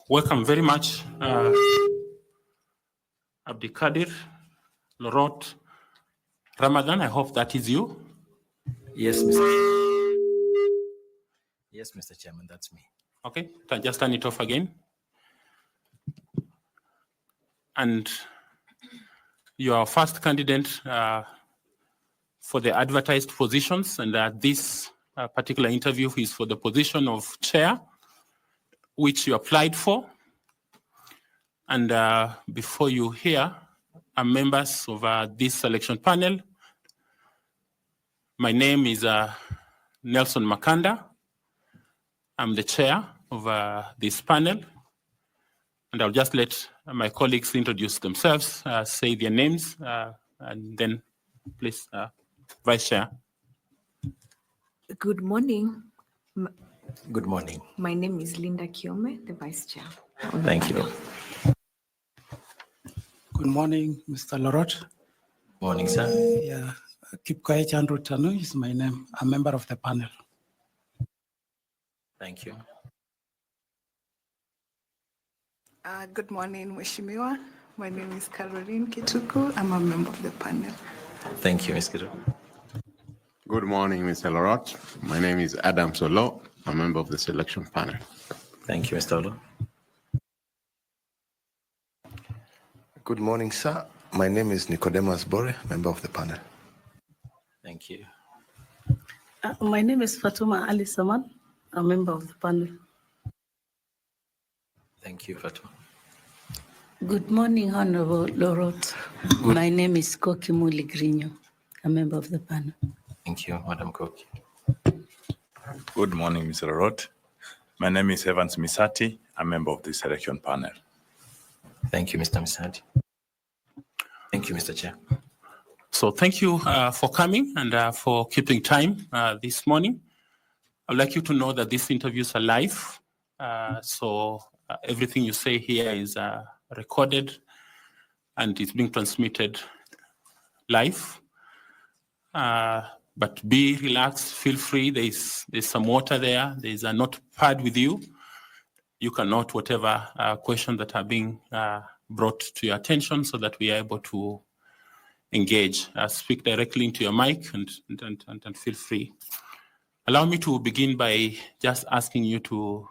Welcome very much, Abdulqadir, Lorot, Ramadan. I hope that is you. Yes, Mr. Yes, Mr. Chairman, that's me. Okay, just turn it off again. And you are first candidate for the advertised positions, and this particular interview is for the position of chair, which you applied for. And before you hear members of this selection panel, my name is Nelson Makanda. I'm the chair of this panel. And I'll just let my colleagues introduce themselves, say their names, and then please, Vice Chair. Good morning. Good morning. My name is Linda Kiome, the Vice Chair. Thank you. Good morning, Mr. Lorot. Morning, sir. Yeah, Kipkoe Chandrutanu is my name. I'm a member of the panel. Thank you. Good morning, Mheshimiwa. My name is Caroline Kituku. I'm a member of the panel. Thank you, Ms. Kituku. Good morning, Mr. Lorot. My name is Adam Solo. I'm a member of the selection panel. Thank you, Mr. Olo. Good morning, sir. My name is Nicodemus Bore, member of the panel. Thank you. My name is Fatuma Ali Saman, a member of the panel. Thank you, Fatuma. Good morning, Honorable Lorot. My name is Koki Muli Grino, a member of the panel. Thank you, Madam Koki. Good morning, Mr. Lorot. My name is Evans Misati, a member of the selection panel. Thank you, Mr. Misati. Thank you, Mr. Chair. So thank you for coming and for keeping time this morning. I'd like you to know that these interviews are live. So everything you say here is recorded and it's being transmitted live. But be relaxed, feel free. There's some water there. There's a notepad with you. You can note whatever questions that are being brought to your attention so that we are able to engage. Speak directly into your mic and feel free. Allow me to begin by just asking you to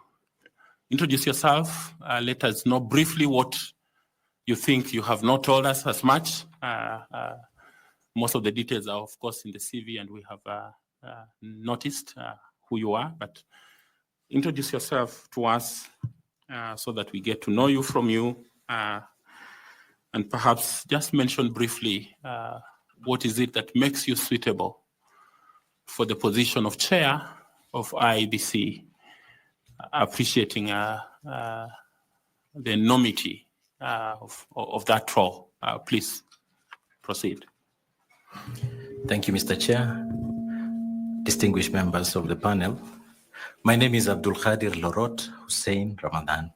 introduce yourself. Let us know briefly what you think you have not told us as much. Most of the details are, of course, in the CV, and we have noticed who you are. But introduce yourself to us so that we get to know you from you. And perhaps just mention briefly what is it that makes you suitable for the position of chair of IEBC, appreciating the enormity of that role. Please proceed. Thank you, Mr. Chair. Distinguished members of the panel. My name is Abdulqadir Lorot Hussein Ramadan.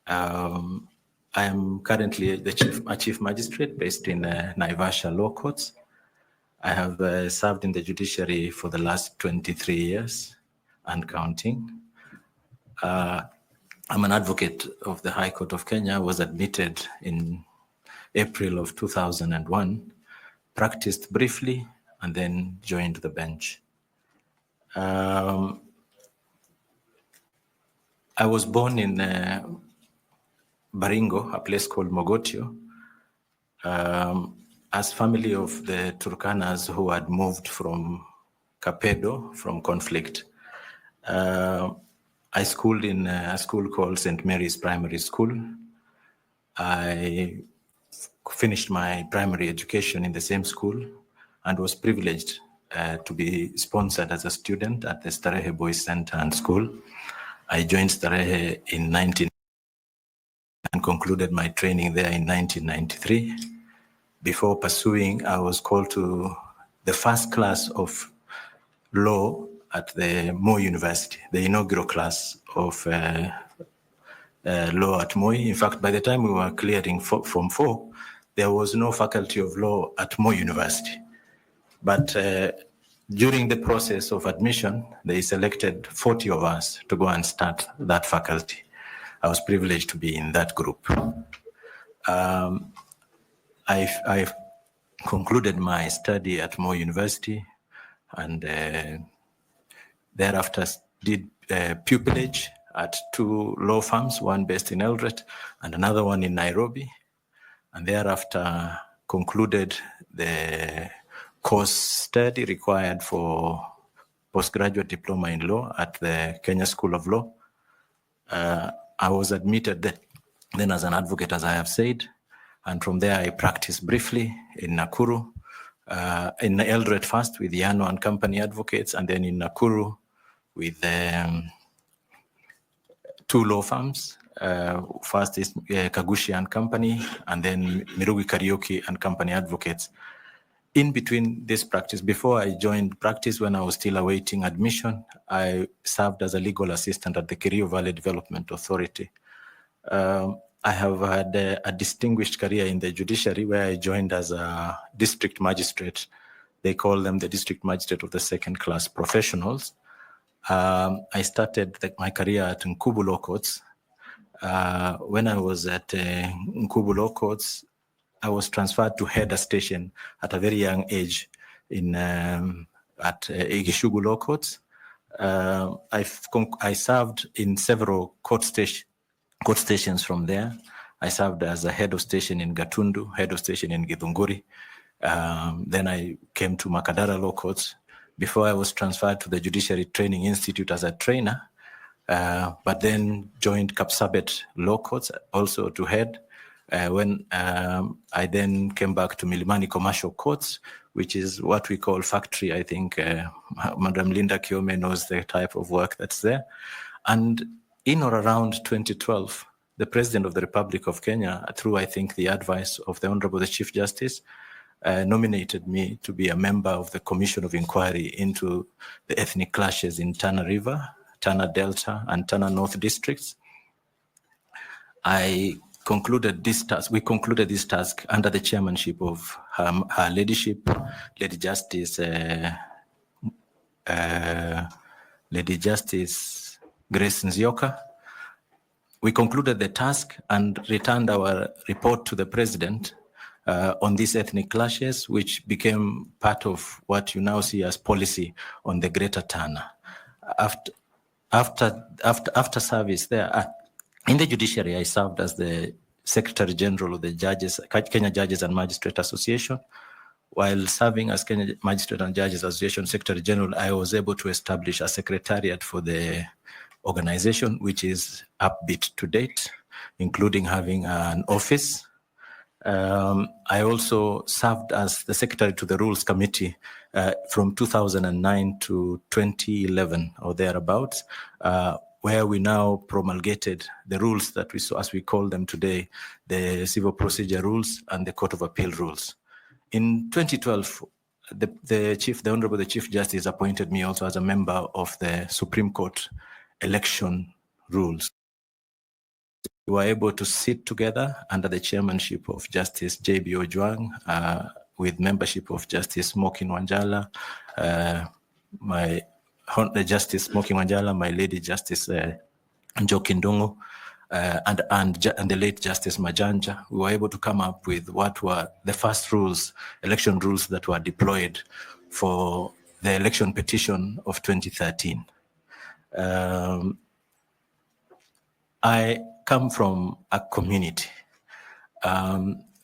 I am currently the chief magistrate based in Naivasha Law Courts. I have served in the judiciary for the last 23 years and counting. I'm an advocate of the High Court of Kenya. I was admitted in April of 2001, practiced briefly, and then joined the bench. I was born in Baringo, a place called Mogotio, as family of the Turkanas who had moved from Kapedo, from conflict. I schooled in a school called St. Mary's Primary School. I finished my primary education in the same school and was privileged to be sponsored as a student at the Starehe Boys Center and School. I joined Starehe in 1990 and concluded my training there in 1993. Before pursuing, I was called to the first class of law at the Moi University, the inaugural class of law at Moi. In fact, by the time we were clearing Form 4, there was no faculty of law at Moi University. But during the process of admission, they selected 40 of us to go and start that faculty. I was privileged to be in that group. I concluded my study at Moore University, and thereafter did pupillage at 2 law firms, one based in Eldoret and another one in Nairobi, and thereafter concluded the course study required for postgraduate diploma in law at the Kenya School of Law. I was admitted then as an advocate, as I have said, and from there I practiced briefly in Nakuru, in Eldoret first with Yano and Company Advocates, and then in Nakuru with 2 law firms. First is Kagushi and Company, and then Mirugi Karaoke and Company Advocates. In between this practice, before I joined practice when I was still awaiting admission, I served as a legal assistant at the Kerio Valley Development Authority. I have had a distinguished career in the judiciary where I joined as a district magistrate. They call them the district magistrate of the second class professionals. I started my career at Nkubu Law Courts. When I was at Nkubu Law Courts, I was transferred to head a station at a very young age at Igishugu Law Courts. I served in several court stations from there. I served as a head of station in Gatundu, head of station in Githunguri. Then I came to Makadara Law Courts before I was transferred to the Judiciary Training Institute as a trainer, but then joined Kapsabet Law Courts also to head. When I then came back to Milimani Commercial Courts, which is what we call factory. I think Madam Linda Kiome knows the type of work that's there. And in or around 2012, the President of the Republic of Kenya, through I think the advice of the Honorable the Chief Justice, nominated me to be a member of the Commission of Inquiry into the ethnic clashes in Tana River, Tana Delta, and Tana North districts. We concluded this task under the chairmanship of her ladyship, Lady Justice Grace Nzioka. We concluded the task and returned our report to the president on these ethnic clashes, which became part of what you now see as policy on the Greater Tana. After service there, in the judiciary, I served as the Secretary General of the Kenya Judges and Magistrate Association. While serving as Kenya Magistrate and Judges Association Secretary General, I was able to establish a secretariat for the organization, which is upbeat to date, including having an office. I also served as the Secretary to the Rules Committee from 2009 to 2011 or thereabouts, where we now promulgated the rules that we saw, as we call them today, the Civil Procedure Rules and the Court of Appeal Rules. In 2012, the Honorable the Chief Justice appointed me also as a member of the Supreme Court election rules. We were able to sit together under the chairmanship of Justice J.B. Ojwang, with membership of Justice Smokin Wanjala, Justice Smokin Wanjala, my Lady Justice Njoki Ndungu, and the late Justice Majanja. We were able to come up with what were the first rules, election rules that were deployed for the election petition of 2013. I come from a community,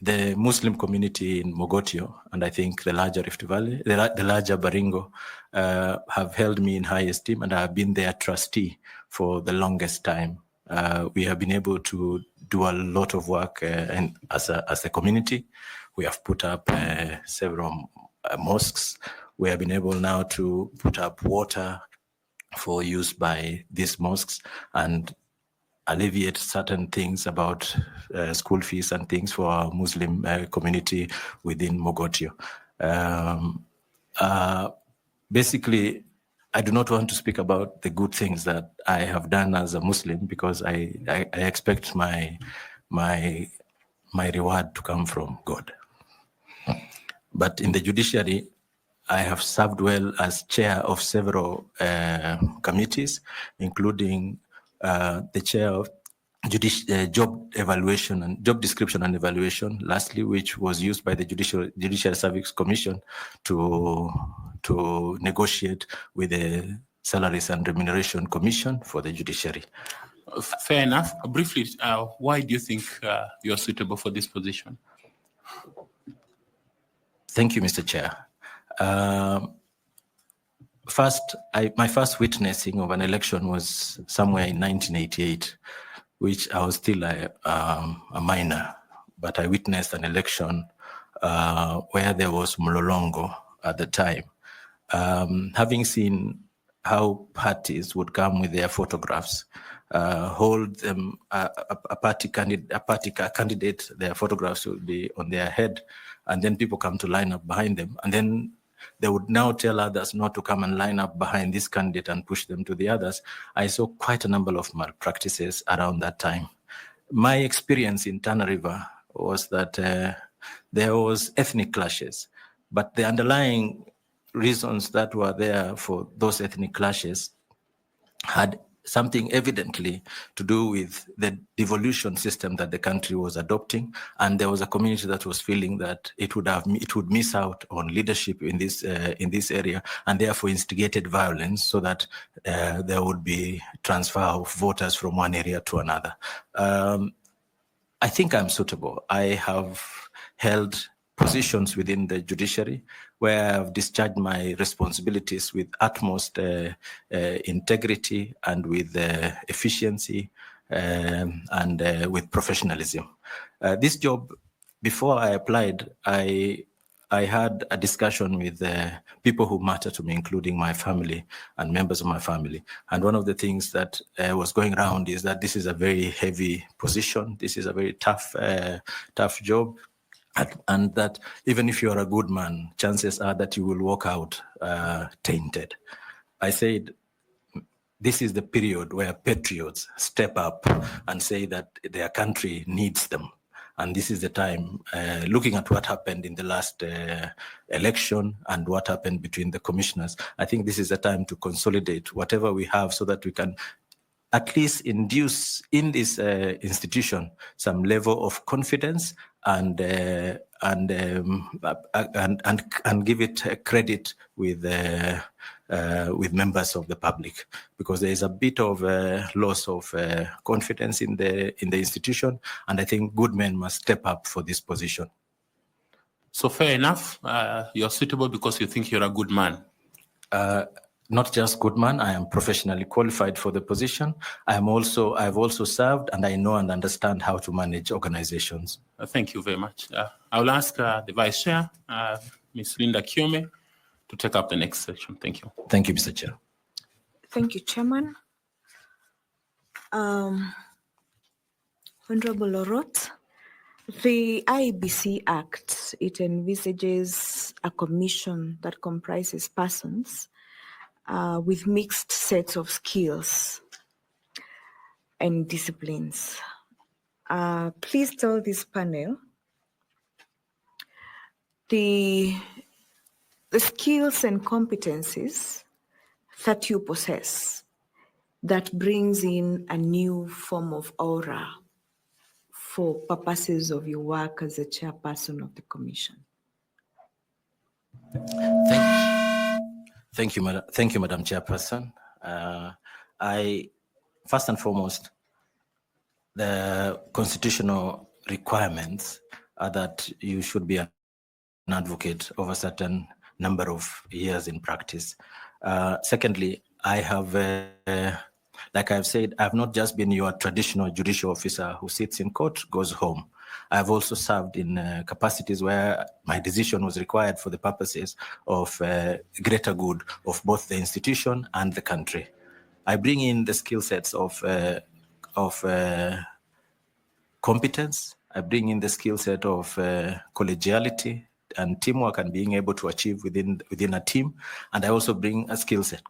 the Muslim community in Mogotio, and I think the larger Rift Valley, the larger Baringo, have held me in high esteem, and I have been their trustee for the longest time. We have been able to do a lot of work and as a community. We have put up several mosques. We have been able now to put up water for use by these mosques and alleviate certain things about school fees and things for our Muslim community within Mogotio. Basically, I do not want to speak about the good things that I have done as a Muslim, because I expect my reward to come from God. But in the judiciary, I have served well as chair of several committees, including the chair of job evaluation and job description and evaluation, lastly, which was used by the Judicial Service Commission to negotiate with the Salaries and Remuneration Commission for the judiciary. Fair enough. Briefly, why do you think you're suitable for this position? Thank you, Mr. Chair. First, my first witnessing of an election was somewhere in 1988, which I was still a minor, but I witnessed an election where there was Mlolongo at the time. Having seen how parties would come with their photographs, hold them, a party candidate, their photographs would be on their head, and then people come to line up behind them, and then they would now tell others not to come and line up behind this candidate and push them to the others. I saw quite a number of malpractices around that time. My experience in Tana River was that there was ethnic clashes, but the underlying reasons that were there for those ethnic clashes had something evidently to do with the devolution system that the country was adopting, and there was a community that was feeling that it would miss out on leadership in this area, and therefore instigated violence so that there would be transfer of voters from one area to another. I think I'm suitable. I have held positions within the judiciary where I've discharged my responsibilities with utmost integrity and with efficiency and with professionalism. This job, before I applied, I had a discussion with people who matter to me, including my family and members of my family. And one of the things that was going around is that this is a very heavy position. This is a very tough job. And that even if you're a good man, chances are that you will walk out tainted. I said, this is the period where patriots step up and say that their country needs them. And this is the time, looking at what happened in the last election and what happened between the commissioners, I think this is the time to consolidate whatever we have so that we can at least induce in this institution some level of confidence and give it credit with members of the public, because there is a bit of loss of confidence in the institution, and I think good men must step up for this position. So fair enough, you're suitable because you think you're a good man. Not just good man, I am professionally qualified for the position. I've also served, and I know and understand how to manage organizations. Thank you very much. I will ask the Vice Chair, Ms. Linda Kiome, to take up the next section. Thank you. Thank you, Mr. Chair. Thank you, Chairman. Honorable Lorot, the IEBC Act, it envisages a commission that comprises persons with mixed sets of skills and disciplines. Please tell this panel the skills and competencies that you possess that brings in a new form of aura for purposes of your work as a chairperson of the commission. Thank you, Madam Chairperson. First and foremost, the constitutional requirements are that you should be an advocate of a certain number of years in practice. Secondly, I have, like I've said, I've not just been your traditional judicial officer who sits in court, goes home. I've also served in capacities where my decision was required for the purposes of greater good of both the institution and the country. I bring in the skill sets of competence. I bring in the skill set of collegiality and teamwork and being able to achieve within a team. And I also bring a skill set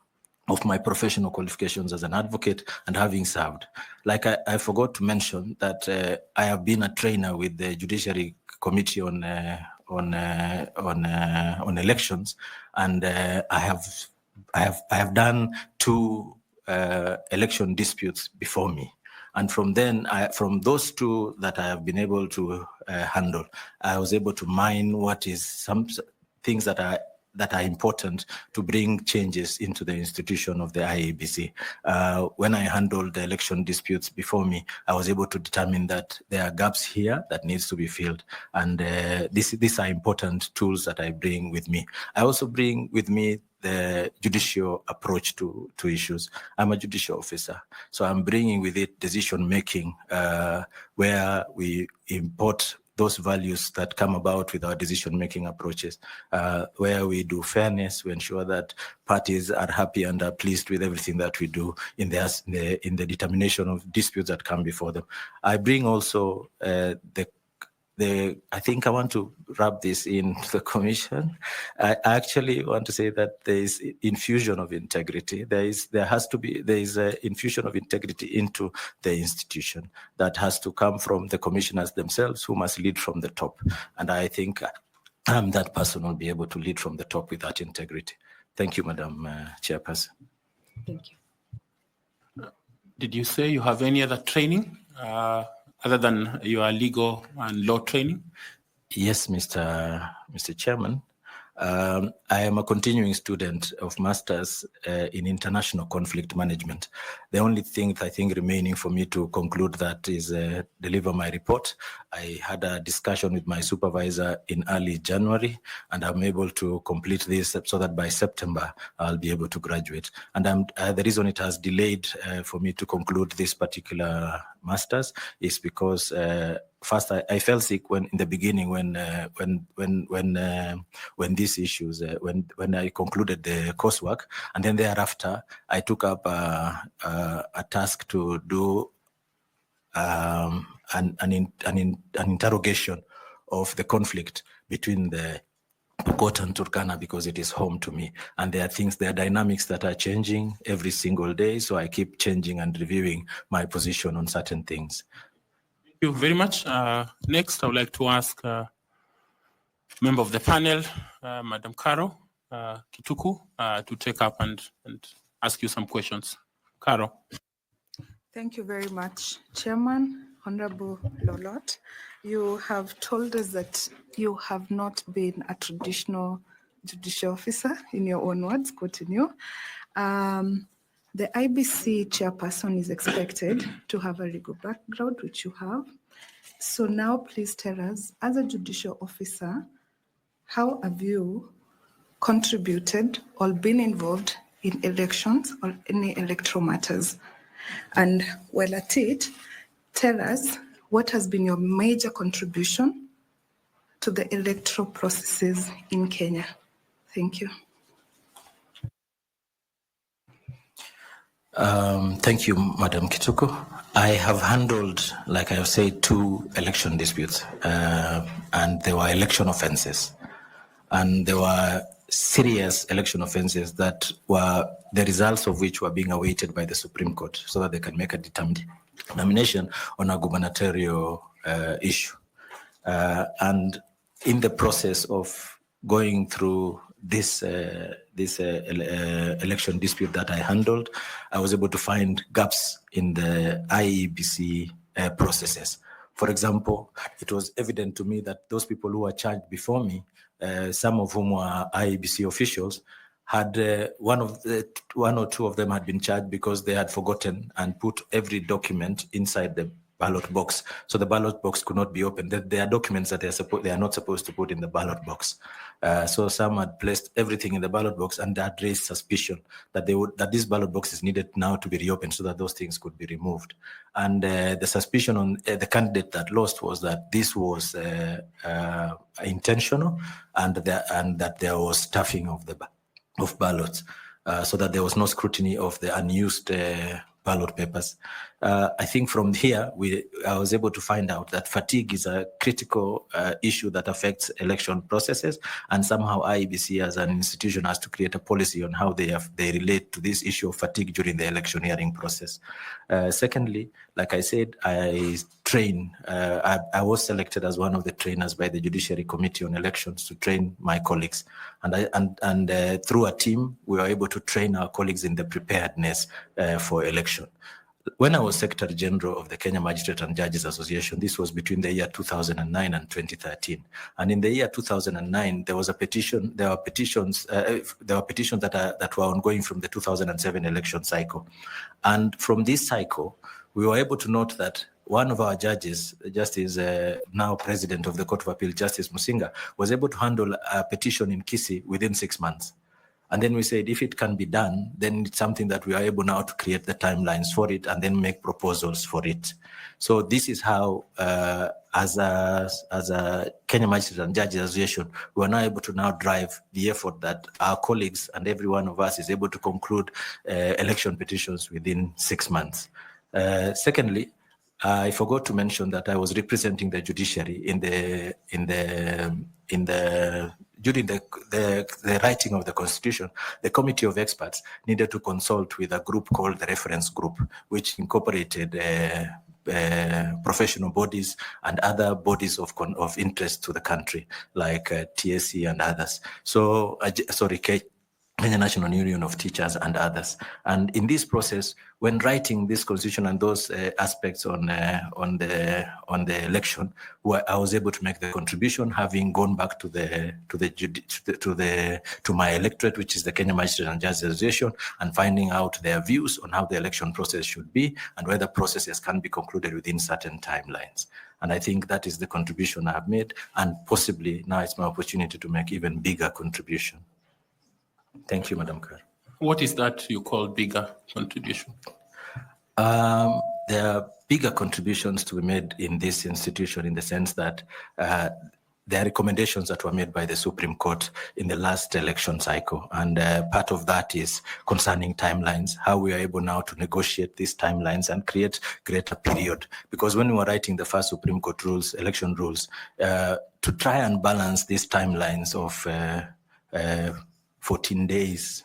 of my professional qualifications as an advocate and having served. Like I forgot to mention that I have been a trainer with the Judiciary Committee on on elections, and I have done 2 election disputes before me. And from from those 2 that I have been able to handle, I was able to mine what is some things that are important to bring changes into the institution of the IEBC. When I handled the election disputes before me, I was able to determine that there are gaps here that needs to be filled. And these are important tools that I bring with me. I also bring with me the judicial approach to issues. I'm a judicial officer, so I'm bringing with it decision-making where we import those values that come about with our decision-making approaches, where we do fairness, we ensure that parties are happy and are pleased with everything that we do in the determination of disputes that come before them. I bring also I think I want to wrap this in the commission. I actually want to say that there is infusion of integrity. There is an infusion of integrity into the institution that has to come from the commissioners themselves, who must lead from the top. And I think that person will be able to lead from the top with that integrity. Thank you, Madam Chairperson. Thank you. Did you say you have any other training other than your legal and law training? Yes, Mr. Chairman. I am a continuing student of Masters in International Conflict Management. The only thing I think remaining for me to conclude that is deliver my report. I had a discussion with my supervisor in early January, and I'm able to complete this so that by September I'll be able to graduate. And the reason it has delayed for me to conclude this particular Masters is because first, I felt sick in the beginning when these issues when I concluded the coursework, and then thereafter I took up a task to do an interrogation of the conflict between the Pokot and Turkana, because it is home to me, and there are dynamics that are changing every single day. So I keep changing and reviewing my position on certain things. Thank you very much. Next, I would like to ask member of the panel, Madam Caro Kituku, to take up and ask you some questions. Caro. Thank you very much, Chairman. Honorable Lorot, you have told us that you have not been a traditional judicial officer, in your own words, quoting you. The IBC chairperson is expected to have a legal background, which you have. So now please tell us, as a judicial officer, how have you contributed or been involved in elections or any electoral matters? And while at it, tell us what has been your major contribution to the electoral processes in Kenya. Thank you. Thank you, Madam Kituku. I have handled, like I have said, 2 election disputes, and they were election offenses. And there were serious election offenses that were the results of which were being awaited by the Supreme Court so that they can make a determination on a gubernatorial issue. And in the process of going through this election dispute that I handled, I was able to find gaps in the IEBC processes. For example, it was evident to me that those people who were charged before me, some of whom were IEBC officials, had one or two of them had been charged because they had forgotten and put every document inside the ballot box, so the ballot box could not be opened. There are documents that they are not supposed to put in the ballot box. So some had placed everything in the ballot box, and that raised suspicion that this ballot box is needed now to be reopened so that those things could be removed. And the suspicion on the candidate that lost was that this was intentional, and that there was stuffing of ballots, so that there was no scrutiny of the unused ballot papers. I think from here, I was able to find out that fatigue is a critical issue that affects election processes, and somehow IEBC as an institution has to create a policy on how they relate to this issue of fatigue during the electioneering process. Secondly, like I said, I train. I was selected as one of the trainers by the Judiciary Committee on Elections to train my colleagues. And through a team, we were able to train our colleagues in the preparedness for election. When I was Secretary General of the Kenya Magistrate and Judges Association, this was between the year 2009 and 2013. And in the year 2009, there was a petition. There were petitions that were ongoing from the 2007 election cycle. And from this cycle, we were able to note that one of our judges, Justice, now President of the Court of Appeal, Justice Musinga, was able to handle a petition in Kisii within 6 months. And then we said, if it can be done, then it's something that we are able now to create the timelines for it and then make proposals for it. So this is how, as a Kenya Magistrate and Judges Association, we are now able to now drive the effort that our colleagues and every one of us is able to conclude election petitions within 6 months. Secondly, I forgot to mention that I was representing the judiciary during the writing of the Constitution. The Committee of Experts needed to consult with a group called the Reference Group, which incorporated professional bodies and other bodies of interest to the country, like TSC and others. So, Kenya National Union of Teachers and others. And in this process, when writing this constitution and those aspects on the election, I was able to make the contribution, having gone back to my electorate, which is the Kenya Magistrate and Judges Association, and finding out their views on how the election process should be and whether processes can be concluded within certain timelines. And I think that is the contribution I have made, and possibly now it's my opportunity to make even bigger contribution. Thank you, Madam Chair. What is that you call bigger contribution? There are bigger contributions to be made in this institution in the sense that there are recommendations that were made by the Supreme Court in the last election cycle. And part of that is concerning timelines, how we are able now to negotiate these timelines and create greater period. Because when we were writing the first Supreme Court rules, election rules, to try and balance these timelines of 14 days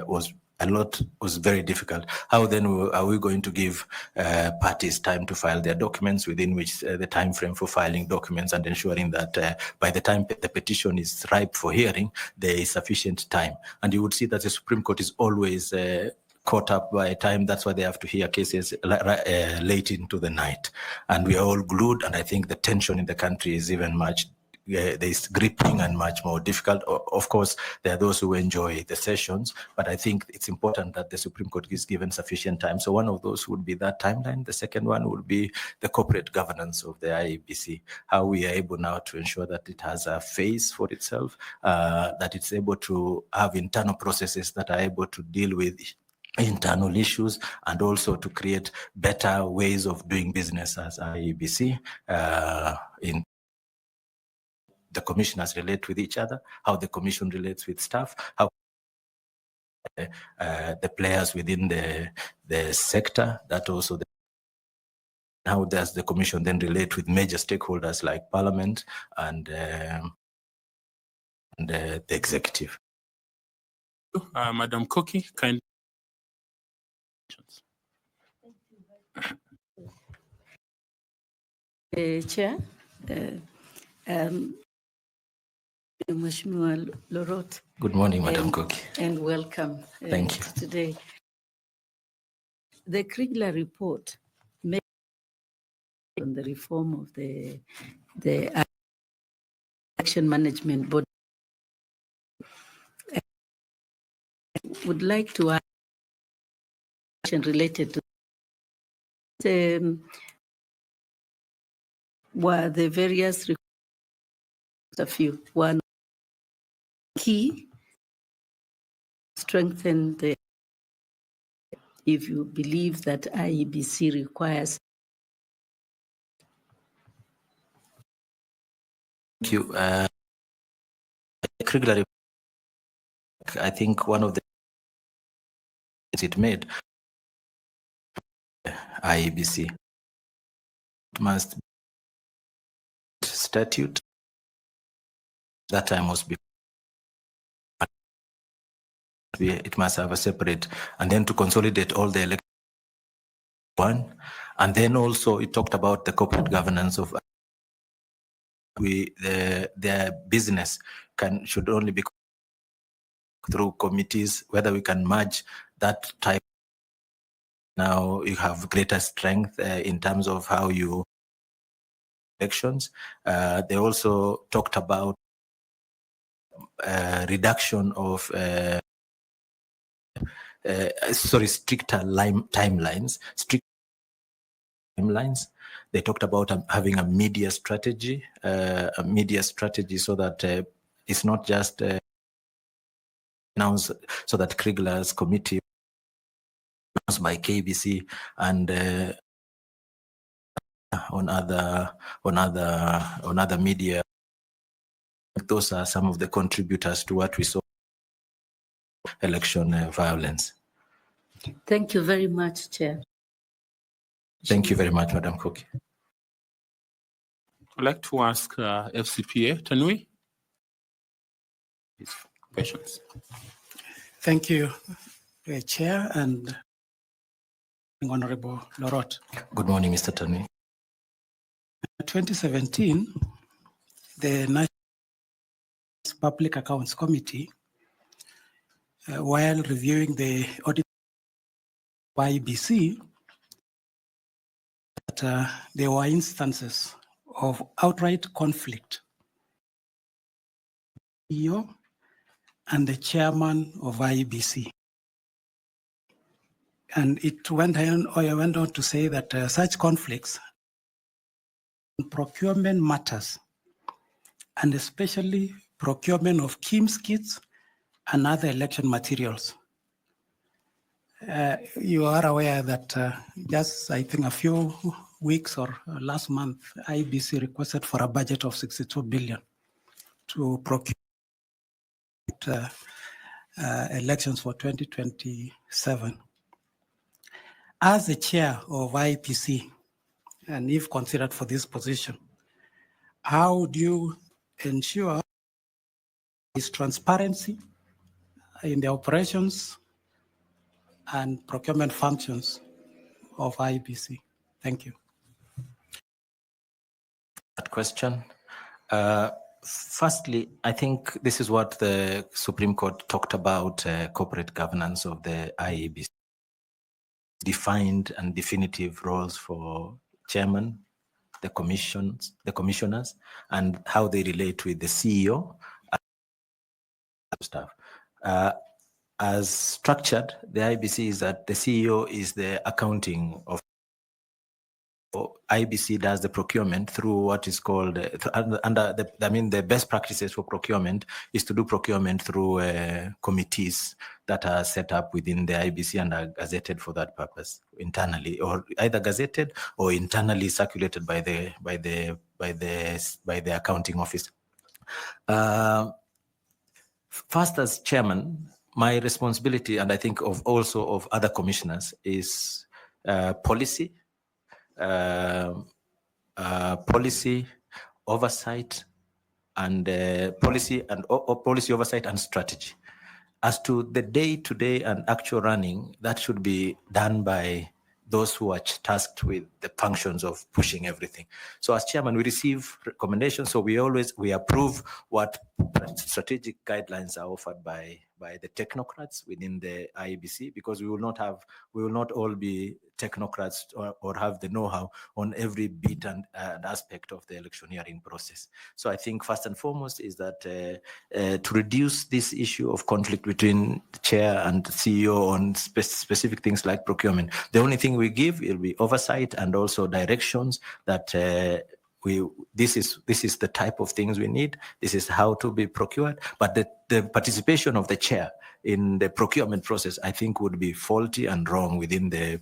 was very difficult. How then are we going to give parties time to file their documents within which the time frame for filing documents, and ensuring that by the time the petition is ripe for hearing, there is sufficient time. And you would see that the Supreme Court is always caught up by time. That's why they have to hear cases late into the night. And we are all glued, and I think the tension in the country is even much there's gripping and much more difficult. Of course, there are those who enjoy the sessions, but I think it's important that the Supreme Court is given sufficient time. So one of those would be that timeline. The second one would be the corporate governance of the IEBC, how we are able now to ensure that it has a face for itself, that it's able to have internal processes that are able to deal with internal issues, and also to create better ways of doing business as IEBC in the commissioners relate with each other, how the commission relates with staff, how the players within the sector, that also how does the commission then relate with major stakeholders like Parliament and the executive. Madam Koki, kind. Chair, Mheshimiwa Lorot. Good morning, Madam Koki. And welcome. Thank you. Today. The Kriegler report made on the reform of the Election Management Board. I would like to ask a question related to were the various a few. One, key, strengthen the, if you believe that IEBC requires. Thank you. I think one of the it made IEBC must statute that time must be, it must have a separate, and then to consolidate all the one, And then also it talked about the corporate governance of their business should only be through committees, whether we can merge that type. Now you have greater strength in terms of how you elections. They also talked about reduction of stricter timelines. They talked about having a media strategy so that it's not just announced, so that Kriegler's committee announced by KBC and on other media. Those are some of the contributors to what we saw election violence. Thank you very much, Chair. Thank you very much, Madam Koki. I'd like to ask FCPA Tanui his questions. Thank you, Chair and Honorable Lorot. Good morning, Mr. Tanui. In 2017, the National Public Accounts Committee, while reviewing the audit by IEBC, that there were instances of outright conflict. CEO and the chairman of IEBC. And it went on to say that such conflicts, procurement matters, and especially procurement of KIMS kits and other election materials. You are aware that just, I think, a few weeks or last month, IEBC requested for a budget of 62 billion to procure elections for 2027. As the chair of IEBC, and if considered for this position, how do you ensure this transparency in the operations and procurement functions of IEBC? Thank you. That question. Firstly, I think this is what the Supreme Court talked about, corporate governance of the IEBC. Defined and definitive roles for chairman, the commissioners, and how they relate with the CEO and staff. As structured, the IEBC is that the CEO is the accounting of IEBC does the procurement through what is called the best practices for procurement is to do procurement through committees that are set up within the IEBC and are gazetted for that purpose internally, or either gazetted or internally circulated by the accounting office. First, as chairman, my responsibility, and I think also of other commissioners, is policy. Policy oversight and policy oversight and strategy. As to the day-to-day and actual running, that should be done by those who are tasked with the functions of pushing everything. So as chairman, we receive recommendations. So we approve what strategic guidelines are offered by the technocrats within the IEBC, because we will not all be technocrats or have the know-how on every bit and aspect of the electioneering process. So I think first and foremost is that to reduce this issue of conflict between the chair and the CEO on specific things like procurement, the only thing we give will be oversight and also directions that this is the type of things we need. This is how to be procured. But the participation of the chair in the procurement process, I think, would be faulty and wrong within the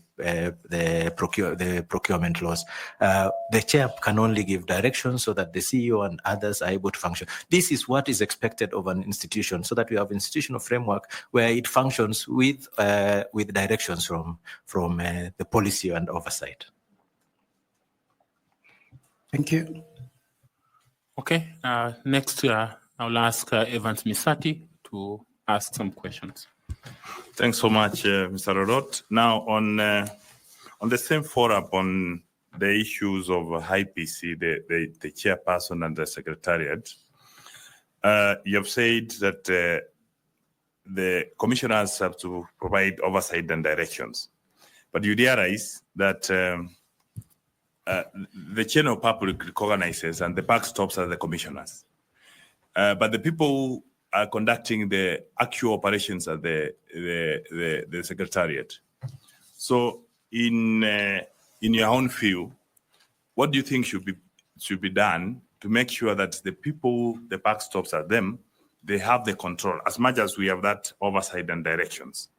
procurement laws. The chair can only give directions so that the CEO and others are able to function. This is what is expected of an institution, so that we have institutional framework where it functions with directions from the policy and oversight. Thank you. Okay, next I'll ask Evans Misati to ask some questions. Thanks so much, Mr. Lorot. Now On the same forum on the issues of IEBC, the chairperson and the secretariat, you have said that the commissioners have to provide oversight and directions. But you realize that the general public recognizes and the buck stops at the commissioners. But the people who are conducting the actual operations at the secretariat. So in your own view, what do you think should be done to make sure that the people, the buck stops at them, they have the control as much as we have that oversight and directions?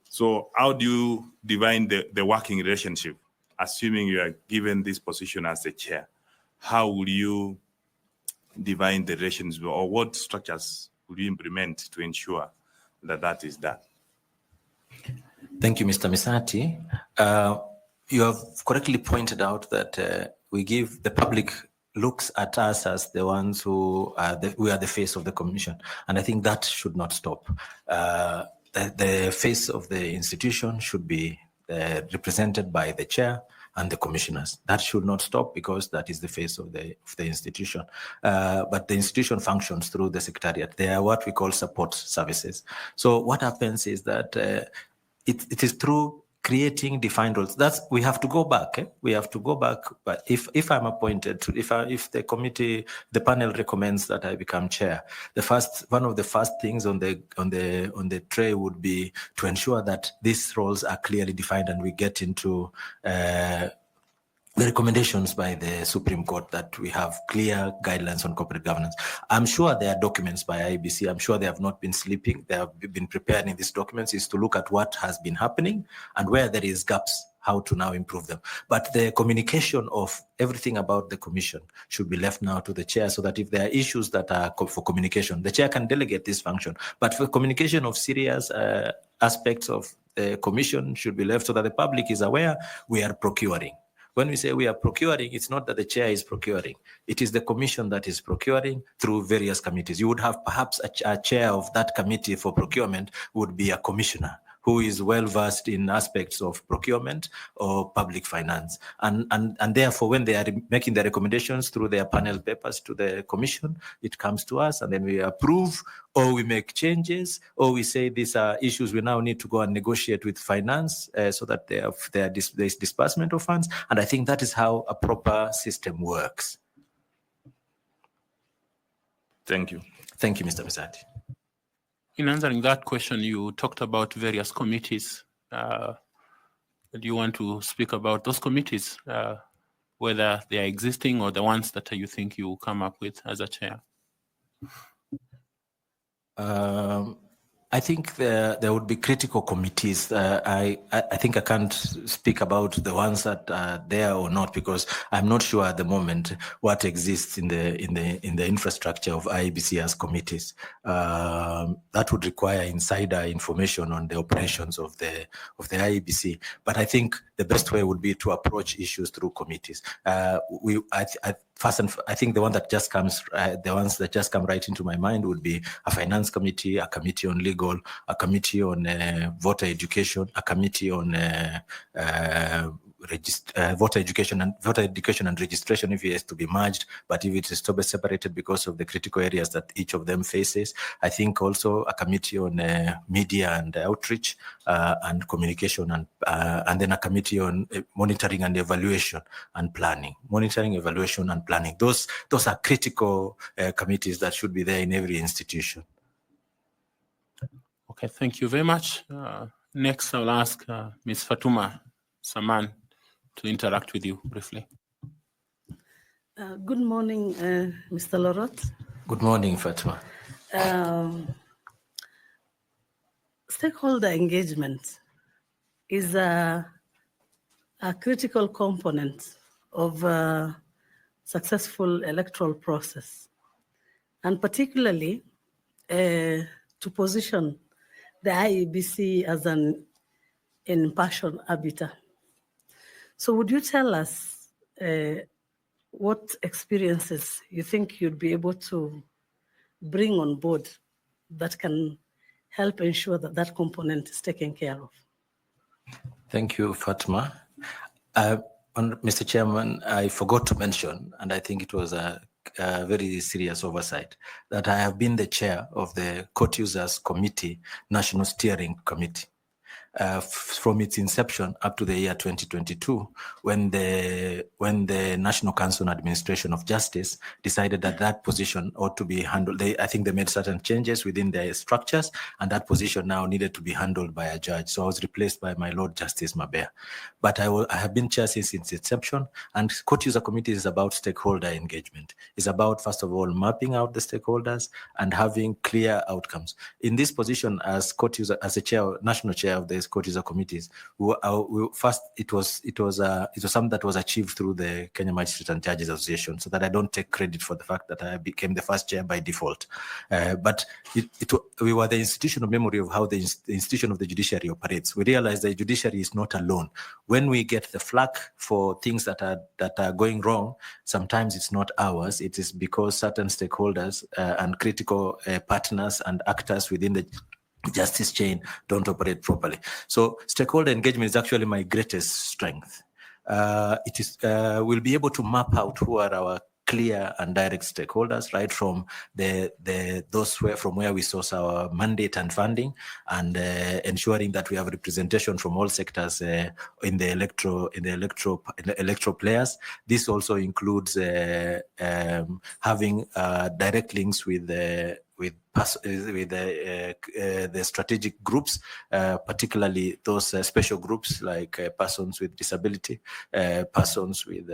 So how do you define the working relationship, assuming you are given this position as the chair? How will you define the relations, or what structures will you implement to ensure that that is done? Thank you, Mr. Misati. You have correctly pointed out that we give the public looks at us as the ones who we are the face of the commission, and I think that should not stop. The face of the institution should be represented by the chair and the commissioners. That should not stop because that is the face of the institution. But the institution functions through the secretariat. They are what we call support services. So what happens is that it is through creating defined roles. We have to go back. We have to go back. But if I'm appointed, if the committee, the panel recommends that I become chair, one of the first things on the tray would be to ensure that these roles are clearly defined, and we get into the recommendations by the Supreme Court that we have clear guidelines on corporate governance. I'm sure there are documents by IEBC. I'm sure they have not been sleeping. They have been preparing these documents is to look at what has been happening and where there is gaps, how to now improve them. But the communication of everything about the commission should be left now to the chair, so that if there are issues that are for communication, the chair can delegate this function. But for communication of serious aspects of the commission should be left so that the public is aware we are procuring. When we say we are procuring, it's not that the chair is procuring. It is the commission that is procuring through various committees. You would have perhaps a chair of that committee for procurement would be a commissioner who is well-versed in aspects of procurement or public finance. And therefore, when they are making the recommendations through their panel papers to the commission, it comes to us, and then we approve, or we make changes, or we say these are issues we now need to go and negotiate with finance so that there's disbursement of funds. And I think that is how a proper system works. Thank you. Thank you, Mr. Misati. In answering that question, you talked about various committees. Do you want to speak about those committees, whether they are existing or the ones that you think you come up with as a chair? I think there would be critical committees. I think I can't speak about the ones that are there or not, because I'm not sure at the moment what exists in the infrastructure of IEBC as committees. That would require insider information on the operations of the IEBC. But I think the best way would be to approach issues through committees. I think the ones that just come right into my mind would be a finance committee, a committee on legal, a committee on voter education, a committee on voter education and registration if it has to be merged, but if it is to be separated because of the critical areas that each of them faces. I think also a committee on media and outreach and communication, and then a committee on monitoring and evaluation and planning. Monitoring, evaluation, and planning. Those are critical committees that should be there in every institution. Okay, thank you very much. Next, I'll ask Ms. Fatuma Saman to interact with you briefly. Good morning, Mr. Lorot. Good morning, Fatuma. Stakeholder engagement is a critical component of a successful electoral process, and particularly to position the IEBC as an impartial arbiter. So would you tell us what experiences you think you'd be able to bring on board that can help ensure that that component is taken care of? Thank you, Fatma. Mr. Chairman, I forgot to mention, and I think it was a very serious oversight, that I have been the chair of the Court Users Committee, National Steering Committee. From its inception up to the year 2022, when the National Council on Administration of Justice decided that that position ought to be handled. I think they made certain changes within their structures, and that position now needed to be handled by a judge. So I was replaced by my Lord Justice Mabea. But I have been chair since its inception, and Court User Committee is about stakeholder engagement. It's about, first of all, mapping out the stakeholders and having clear outcomes. In this position as Court User, as a chair, national chair of the Court User Committees, first it was something that was achieved through the Kenya Magistrate and Judges Association, so that I don't take credit for the fact that I became the first chair by default. But we were the institutional memory of how the institution of the judiciary operates. We realized the judiciary is not alone. When we get the flack for things that are going wrong, sometimes it's not ours. It is because certain stakeholders and critical partners and actors within the justice chain don't operate properly. So stakeholder engagement is actually my greatest strength. We'll be able to map out who are our clear and direct stakeholders, right from from where we source our mandate and funding, and ensuring that we have representation from all sectors in the electoral players. This also includes having direct links with the strategic groups, particularly those special groups like persons with disability, persons with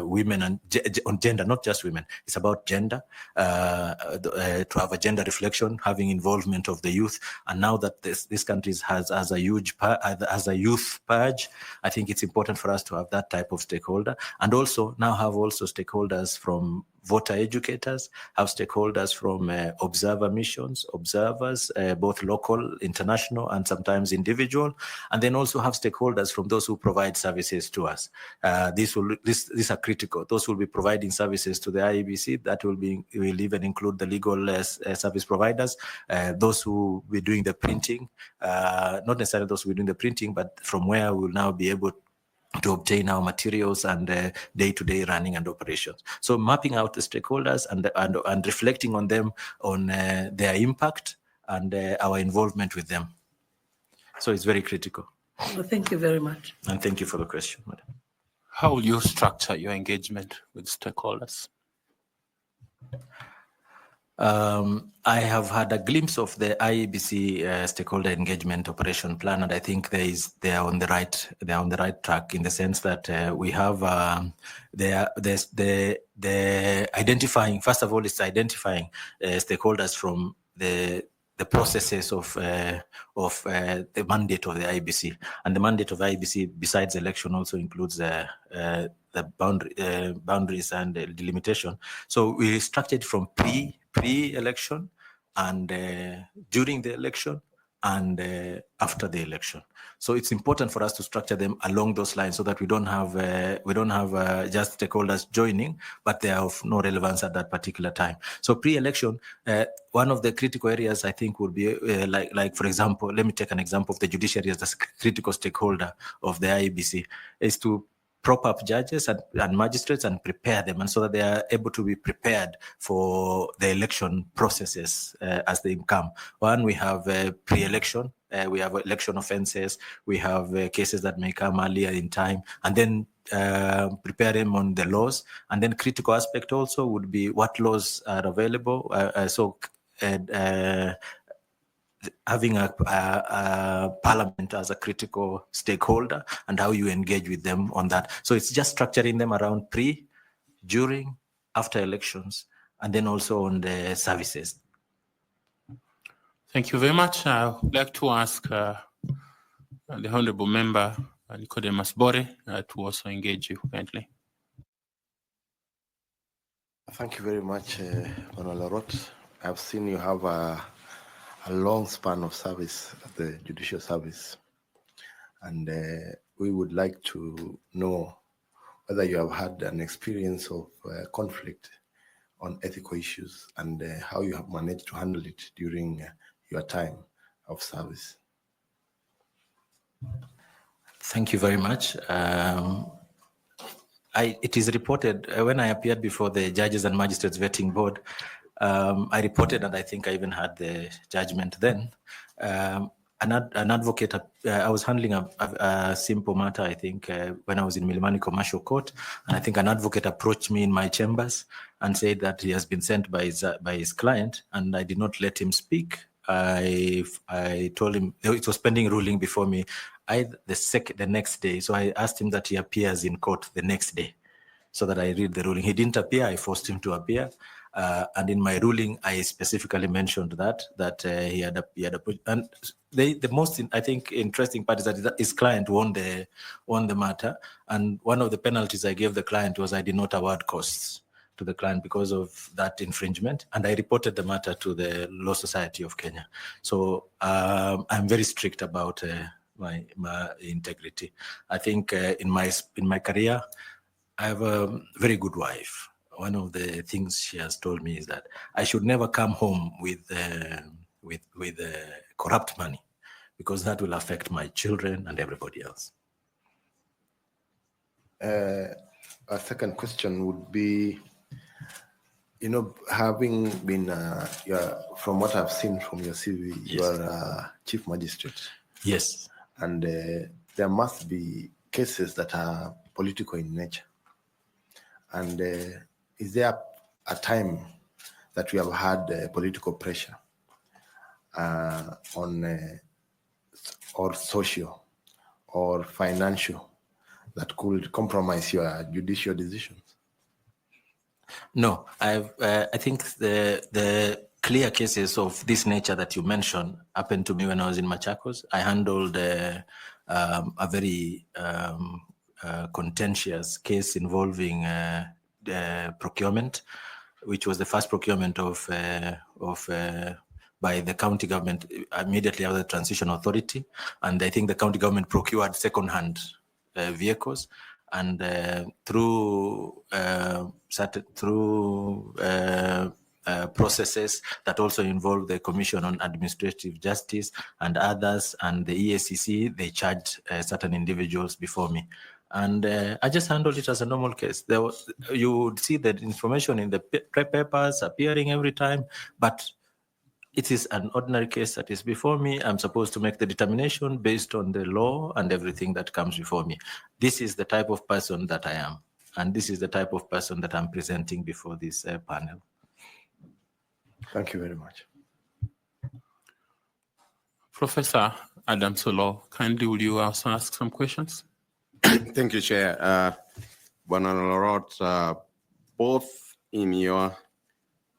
women and on gender, not just women. It's about gender, to have a gender reflection, having involvement of the youth. And now that this country has a huge youth purge, I think it's important for us to have that type of stakeholder, and also now have also stakeholders from voter educators, have stakeholders from observer missions, observers, both local, international, and sometimes individual, and then also have stakeholders from those who provide services to us. These are critical. Those will be providing services to the IEBC. That will even include the legal service providers, those who will be doing the printing, not necessarily those who will be doing the printing, but from where we will now be able to obtain our materials and day-to-day running and operations. So mapping out the stakeholders and reflecting on them, on their impact and our involvement with them. So it's very critical. Well, thank you very much. And thank you for the question, madam. How will you structure your engagement with stakeholders? I have had a glimpse of the IEBC stakeholder engagement operation plan, and I think they are on the right track, in the sense that we have the identifying. First of all, it's identifying stakeholders from the processes of the mandate of the IEBC, and the mandate of IEBC, besides election, also includes the boundaries and delimitation. So we structured from pre-election and during the election and after the election. So it's important for us to structure them along those lines, so that we don't have just stakeholders joining, but they are of no relevance at that particular time. So pre-election, one of the critical areas I think would be like for example, let me take an example of the judiciary as the critical stakeholder of the IEBC, is to prop up judges and magistrates and prepare them, and so that they are able to be prepared for the election processes as they come. One, we have pre-election, we have election offenses, we have cases that may come earlier in time, and then prepare them on the laws. And then critical aspect also would be what laws are available. Having a parliament as a critical stakeholder, and how you engage with them on that. So it's just structuring them around pre, during, after elections, and then also on the services. Thank you very much. I would like to ask the Honorable Member Nicodemus Bore to also engage you currently. Thank you very much, Honorable Lorot. I've seen you have a long span of service at the judicial service, and we would like to know whether you have had an experience of conflict on ethical issues, and how you have managed to handle it during your time of service. Thank you very much. It is reported when I appeared before the Judges and Magistrates Vetting Board, I reported, and I think I even had the judgment then. An advocate, I was handling a simple matter, I think, when I was in Milimani Commercial Court, and I think an advocate approached me in my chambers and said that he has been sent by his client, and I did not let him speak. I told him it was pending ruling before me. The next day, so I asked him that he appears in court the next day, so that I read the ruling. He didn't appear. I forced him to appear, and in my ruling, I specifically mentioned that he had and the most I think interesting part is that his client won the matter, and one of the penalties I gave the client was I did not award costs to the client because of that infringement, and I reported the matter to the Law Society of Kenya. So I'm very strict about my integrity. I think in my career, I have a very good wife. One of the things she has told me is that I should never come home with corrupt money, because that will affect my children and everybody else. A second question would be, having been, from what I've seen from your CV, yes, you are a chief magistrate. Yes. And there must be cases that are political in nature. And is there a time that we have had political pressure on or social or financial that could compromise your judicial decisions? No, I think the clear cases of this nature that you mentioned happened to me when I was in Machakos. I handled a very contentious case involving procurement, which was the first procurement by the county government immediately after the transition authority, and I think the county government procured second-hand vehicles, and through processes that also involve the Commission on Administrative Justice and others, and the EACC, they charged certain individuals before me. And I just handled it as a normal case. You would see that information in the papers appearing every time, but it is an ordinary case that is before me. I'm supposed to make the determination based on the law and everything that comes before me. This is the type of person that I am, and this is the type of person that I'm presenting before this panel. Thank you very much. Professor Adam Solo, kindly will you also ask some questions? Thank you, Chair. Bwana Lorot, both in your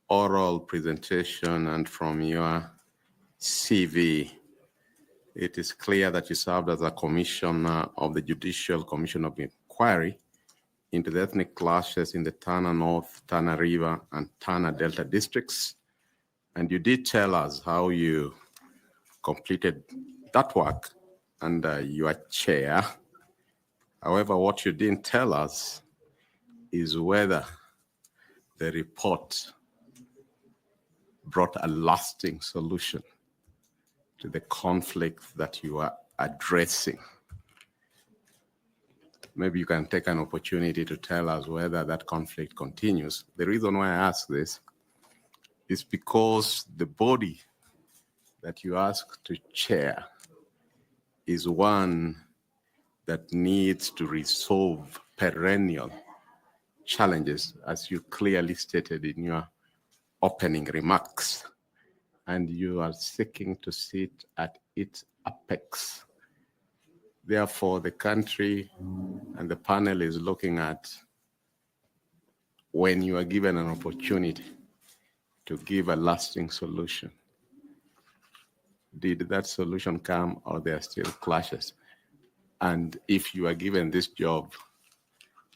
oral presentation and from your CV, it is clear that you served as a commissioner of the Judicial Commission of Inquiry into the ethnic clashes in the Tana North, Tana River, and Tana Delta districts. And you did tell us how you completed that work under your chair. However, what you didn't tell us is whether the report brought a lasting solution to the conflict that you are addressing. Maybe you can take an opportunity to tell us whether that conflict continues. The reason why I ask this is because the body that you ask to chair is one that needs to resolve perennial challenges, as you clearly stated in your opening remarks, and you are seeking to sit at its apex. Therefore, the country and the panel is looking at when you are given an opportunity to give a lasting solution. Did that solution come, or there are still clashes? And if you are given this job,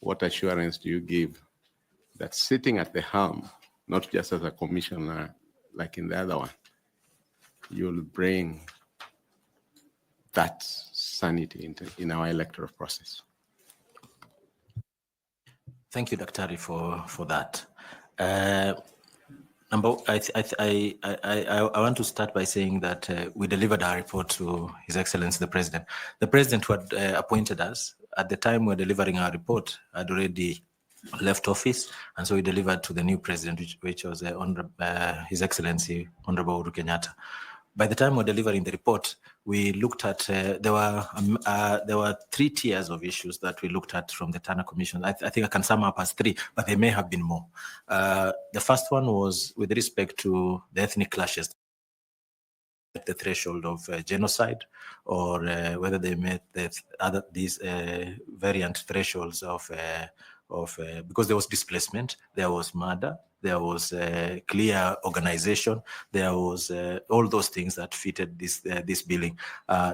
what assurance do you give that sitting at the helm, not just as a commissioner like in the other one, you'll bring that sanity in our electoral process? Thank you, Daktari, for that. I want to start by saying that we delivered our report to His Excellency the President. The President who had appointed us at the time we were delivering our report had already left office, and so we delivered to the new President, which was His Excellency Honorable Uhuru Kenyatta. By the time we were delivering the report, we looked at, there were 3 tiers of issues that we looked at from the Tana Commission. I think I can sum up as 3, but there may have been more. The first one was with respect to the ethnic clashes, the threshold of genocide, or whether they met these variant thresholds of because there was displacement, there was murder, there was clear organization, there was all those things that fitted this billing.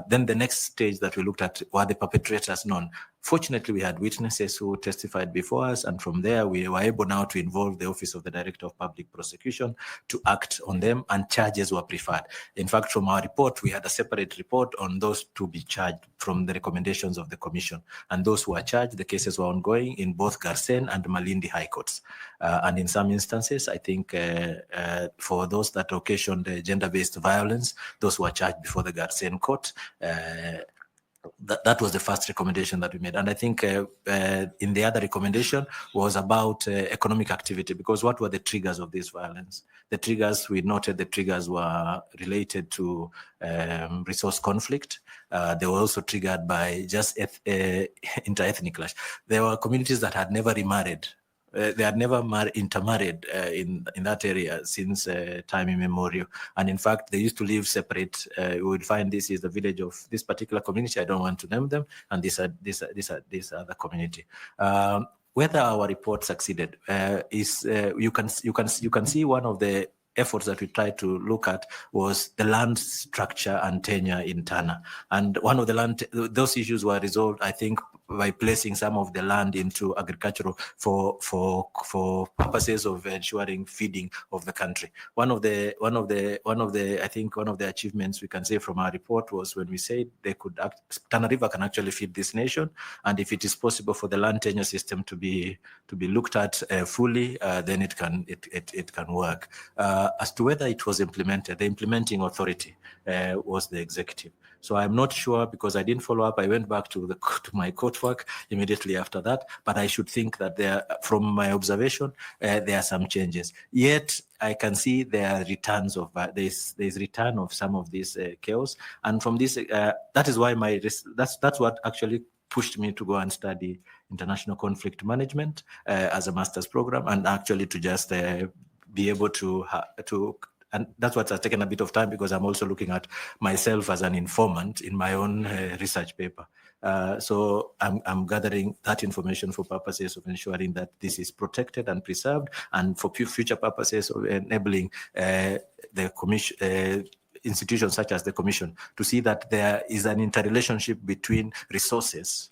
Then the next stage that we looked at were the perpetrators known. Fortunately, we had witnesses who testified before us, and from there we were able now to involve the Office of the Director of Public Prosecution to act on them, and charges were preferred. In fact, from our report, we had a separate report on those to be charged from the recommendations of the Commission. And those who were charged, the cases were ongoing in both Garsen and Malindi High Courts. And in some instances, I think for those that occasioned gender-based violence, those who were charged before the Garsen Court, that was the first recommendation that we made. And I think in the other recommendation was about economic activity, because what were the triggers of this violence? The triggers, we noted the triggers were related to resource conflict. They were also triggered by just inter-ethnic clash. There were communities that had never remarried. They had never intermarried in that area since time immemorial. And in fact, they used to live separate. We would find this is the village of this particular community. I don't want to name them. And this other community. Whether our report succeeded is you can see one of the efforts that we tried to look at was the land structure and tenure in Tana. And one of those issues were resolved, I think, by placing some of the land into agricultural for purposes of ensuring feeding of the country. One of the achievements we can say from our report was when we said Tana River can actually feed this nation, and if it is possible for the land tenure system to be looked at fully, then it can work. As to whether it was implemented, the implementing authority was the executive. So I'm not sure, because I didn't follow up. I went back to my court work immediately after that, but I should think that from my observation, there are some changes. Yet I can see there are returns of there's return of some of this chaos, and from this, that is why that's what actually pushed me to go and study international conflict management as a master's program, and actually to just be able to and that's what has taken a bit of time, because I'm also looking at myself as an informant in my own research paper. So I'm gathering that information for purposes of ensuring that this is protected and preserved, and for future purposes of enabling the commission, institutions such as the Commission, to see that there is an interrelationship between resources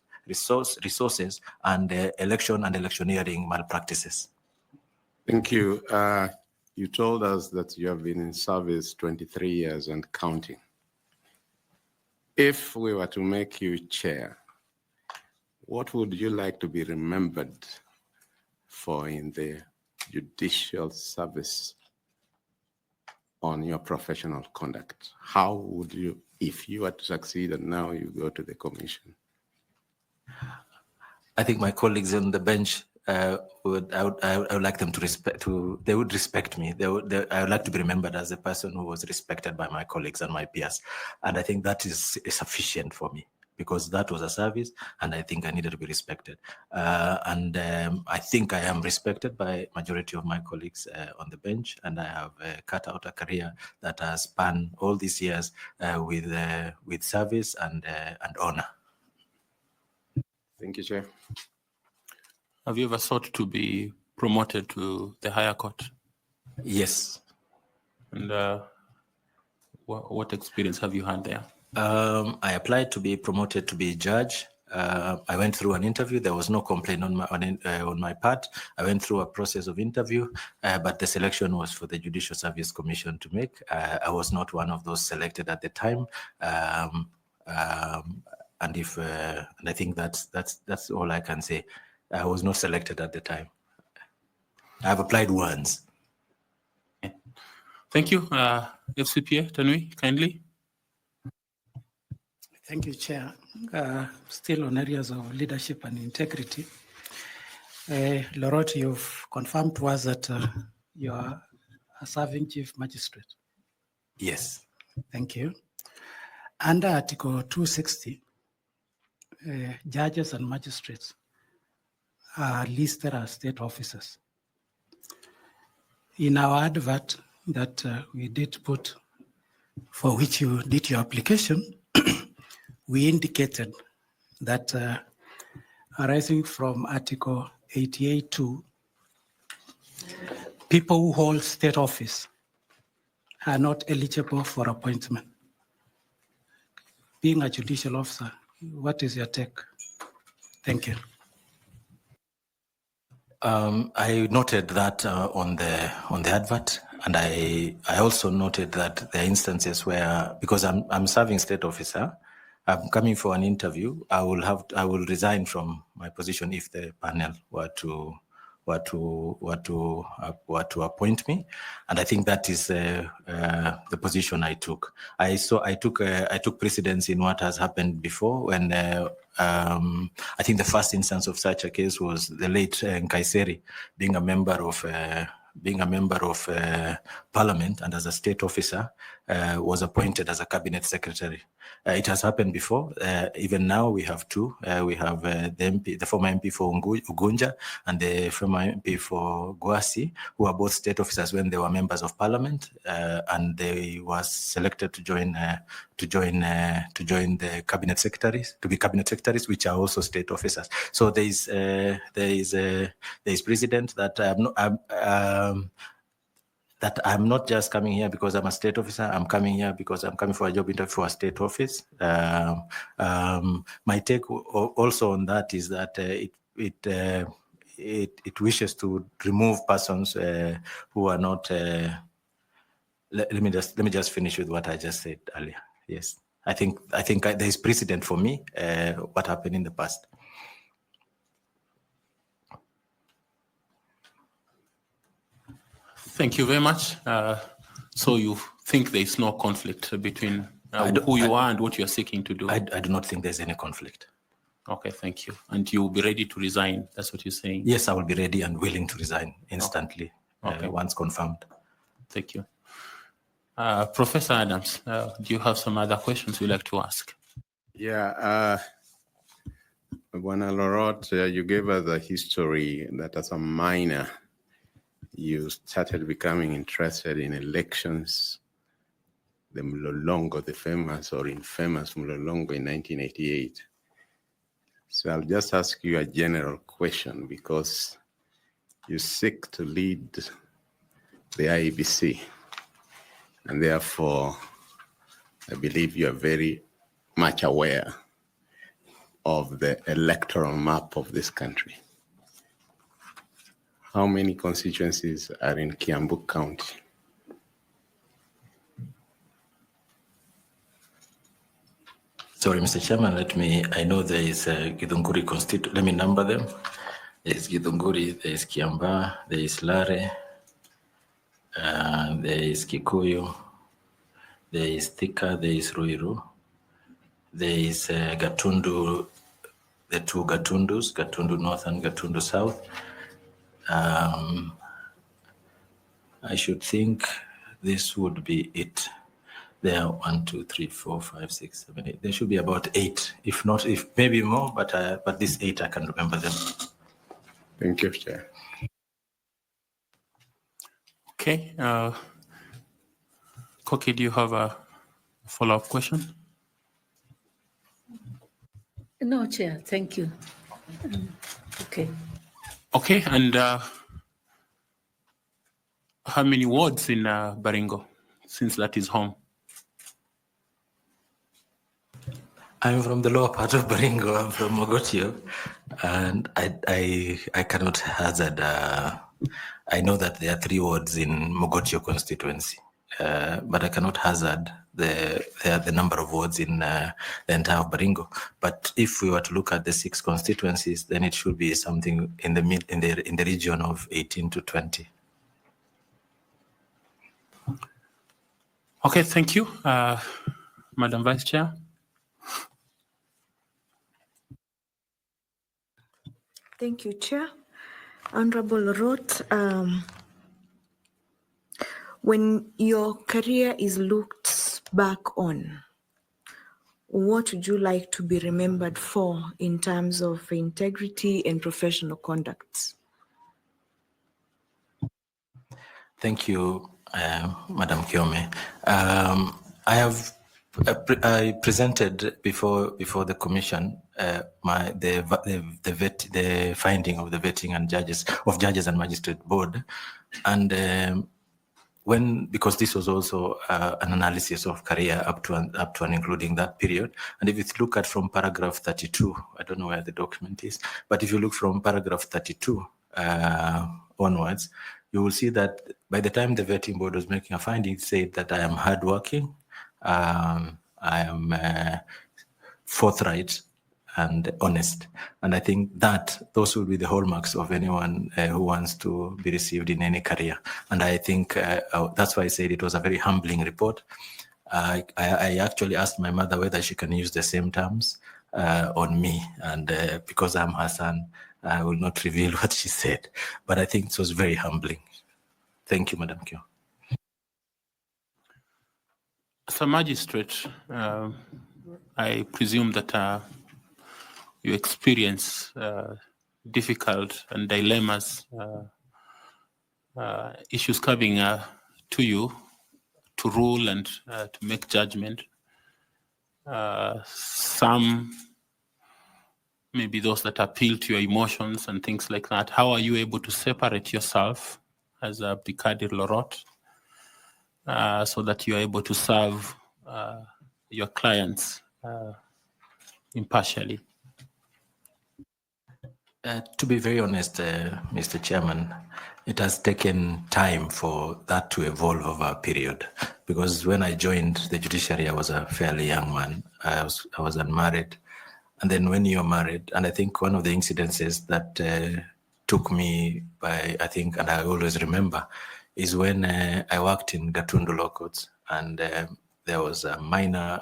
and election and electioneering malpractices. Thank you. You told us that you have been in service 23 years and counting. If we were to make you chair, what would you like to be remembered for in the judicial service on your professional conduct? How would you, if you were to succeed and now you go to the commission? I think my colleagues on the bench I would like them to they would respect me. I would like to be remembered as a person who was respected by my colleagues and my peers. And I think that is sufficient for me, because that was a service and I think I needed to be respected. I think I am respected by majority of my colleagues on the bench, and I have cut out a career that has spanned all these years with service and honor. Thank you, Chair. Have you ever sought to be promoted to the higher court? Yes. And what experience have you had there? I applied to be promoted to be judge. I went through an interview. There was no complaint on my part. I went through a process of interview, but the selection was for the Judicial Service Commission to make. I was not one of those selected at the time. And I think that's all I can say. I was not selected at the time. I've applied once. Thank you. FCPA, Tanui, kindly. Thank you, Chair. Still on areas of leadership and integrity. Lorot, you've confirmed to us that you are a serving chief magistrate. Yes. Thank you. Under Article 260, judges and magistrates are listed as state officers. In our advert that we did put, for which you did your application, we indicated that arising from Article 88.2, people who hold state office are not eligible for appointment. Being a judicial officer, what is your take? Thank you. I noted that on the advert, and I also noted that there are instances where, because I'm serving state officer, I'm coming for an interview, I will resign from my position if the panel were to appoint me, and I think that is the position I took. I took precedence in what has happened before when I think the first instance of such a case was the late Nkaiseri being a member of parliament and as a state officer was appointed as a cabinet secretary. It has happened before. Even now we have two. We have the former MP for Ugunja and the former MP for Gwasi, who are both state officers when they were members of parliament, and they were selected to join the cabinet secretaries, to be cabinet secretaries, which are also state officers. So there is precedent that that I'm not just coming here because I'm a state officer. I'm coming here because I'm coming for a job interview for a state office. My take also on that is that it wishes to remove persons who are not. Let me just finish with what I just said earlier. Yes, I think there is precedent for me. What happened in the past. Thank you very much. So you think there is no conflict between who you are and what you are seeking to do? I do not think there's any conflict. Okay, thank you. And you'll be ready to resign, that's what you're saying? Yes, I will be ready and willing to resign instantly, once confirmed. Thank you. Professor Adams, do you have some other questions you'd like to ask? Yeah, Bwana Lorot, you gave us a history that as a minor, you started becoming interested in elections, the Mlolongo, the famous or infamous Mlolongo in 1988. So I'll just ask you a general question because you seek to lead the IEBC, and therefore I believe you are very much aware of the electoral map of this country. How many constituencies are in Kiambu County? Sorry, Mr. Chairman, I know there is Githunguri constituency, let me number them. There is Githunguri, there is Kiamba, there is Lare, there is Kikuyu, there is Thika, there is Ruiru, there is Gatundu, the two Gatundus, Gatundu North and Gatundu South. I should think this would be it. There are 1, 2, 3, 4, 5, 6, 7, 8. There should be about 8, if not, maybe more, but these 8 I can remember them. Thank you, Chair. Okay. Koki, do you have a follow-up question? No, Chair, thank you. Okay. Okay, and how many wards in Baringo, since that is home? I'm from the lower part of Baringo. I'm from Mogotio, and I cannot hazard. I know that there are 3 wards in Mogotio constituency, but I cannot hazard the number of wards in the entire Baringo. But if we were to look at the 6 constituencies, then it should be something in the region of 18 to 20. Okay, thank you, Madam Vice Chair. Thank you, Chair. Honorable Lorot, when your career is looked back on, what would you like to be remembered for in terms of integrity and professional conduct? Thank you, Madam Kiome. I presented before the commission the finding of the vetting and judges and magistrate board, and because this was also an analysis of career up to and including that period. And if you look at from paragraph 32, I don't know where the document is, but if you look from paragraph 32 onwards, you will see that by the time the vetting board was making a finding, it said that I am hardworking, I am forthright and honest. And I think that those will be the hallmarks of anyone who wants to be received in any career. And I think that's why I said it was a very humbling report. I actually asked my mother whether she can use the same terms on me. And because I'm her son, I will not reveal what she said. But I think it was very humbling. Thank you, Madam Kyo. As a magistrate, I presume that you experience difficult and dilemmas, issues coming to you to rule and to make judgment. Some maybe those that appeal to your emotions and things like that. How are you able to separate yourself as Abdulqadir Lorot so that you are able to serve your clients impartially? To be very honest, Mr. Chairman, it has taken time for that to evolve over a period. Because when I joined the judiciary, I was a fairly young man. I was unmarried. And then when you're married, and I think one of the incidences that took me by, I think, and I always remember, is when I worked in Gatundu Law Courts, and there was a minor,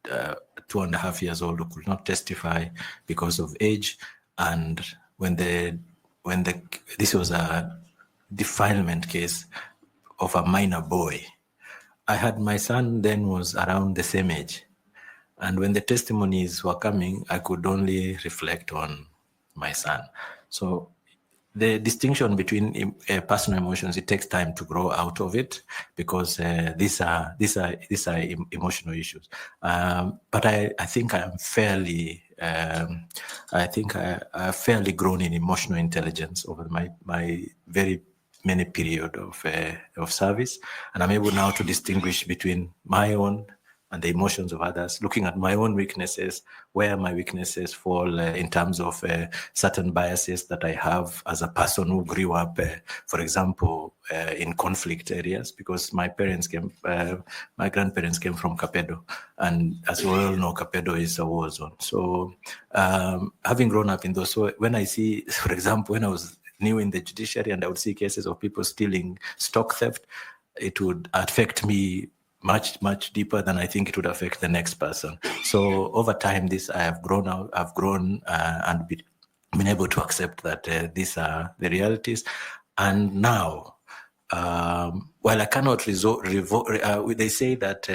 2.5 years old, who could not testify because of age. And when this was a defilement case of a minor boy, I had my son then was around the same age. And when the testimonies were coming, I could only reflect on my son. So the distinction between personal emotions, it takes time to grow out of it, because these are emotional issues. But I think I am fairly, I've fairly grown in emotional intelligence over my very many period of service, and I'm able now to distinguish between my own and the emotions of others, looking at my own weaknesses, where my weaknesses fall in terms of certain biases that I have as a person who grew up, for example, in conflict areas, because my grandparents came from Kapedo, and as we all know, Kapedo is a war zone. So having grown up in those, so when I see, for example, when I was new in the judiciary and I would see cases of people stealing stock theft, it would affect me much deeper than I think it would affect the next person. So over time, I have grown and been able to accept that these are the realities. And now, while I cannot they say that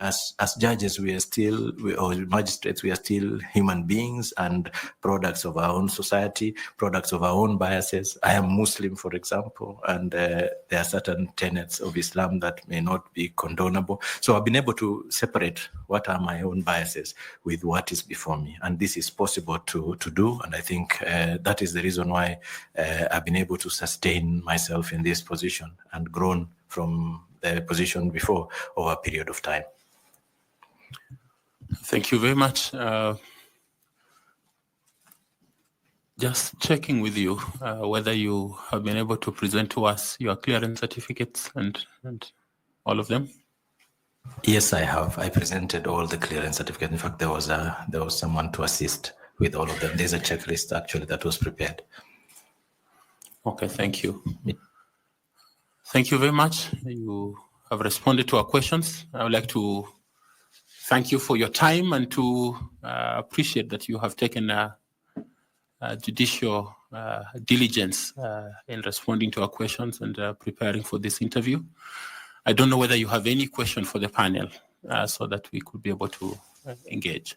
as judges, or magistrates, we are still human beings and products of our own society, products of our own biases. I am Muslim, for example, and there are certain tenets of Islam that may not be condonable. So I've been able to separate what are my own biases with what is before me. And this is possible to do. And I think that is the reason why I've been able to sustain myself in this position and grown from the position before over a period of time. Thank you very much. Just checking with you whether you have been able to present to us your clearance certificates and all of them. Yes, I have. I presented all the clearance certificates. In fact, there was someone to assist with all of them. There's a checklist actually that was prepared. Okay, thank you. Thank you very much. You have responded to our questions. I would like to thank you for your time and to appreciate that you have taken judicial diligence in responding to our questions and preparing for this interview. I don't know whether you have any question for the panel so that we could be able to engage.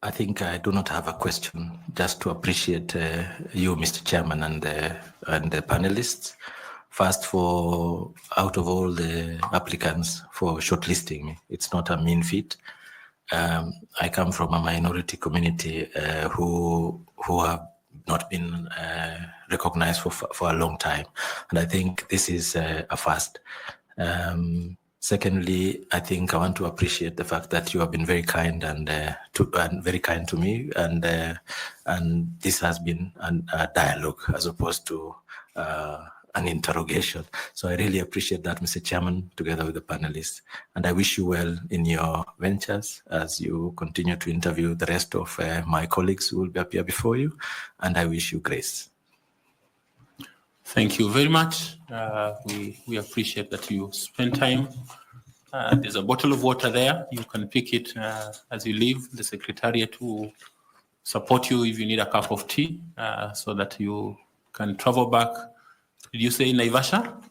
I think I do not have a question, just to appreciate you, Mr. Chairman, and the panelists. First, for out of all the applicants for shortlisting me, it's not a mean feat. I come from a minority community who have not been recognized for a long time, and I think this is a first. Secondly, I think I want to appreciate the fact that you have been very kind and very kind to me, and this has been a dialogue as opposed to an interrogation. So I really appreciate that, Mr. Chairman, together with the panelists. And I wish you well in your ventures as you continue to interview the rest of my colleagues who will appear before you. And I wish you grace. Thank you very much. We appreciate that you spend time. There's a bottle of water there. You can pick it as you leave. The Secretariat will support you if you need a cup of tea so that you can travel back. Did you say Naivasha?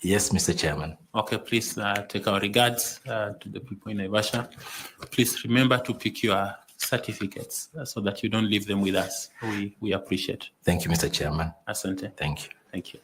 Yes, Mr. Chairman. Okay, please take our regards to the people in Naivasha. Please remember to pick your certificates so that you don't leave them with us. We appreciate. Thank you, Mr. Chairman. Asante. Thank you. Thank you.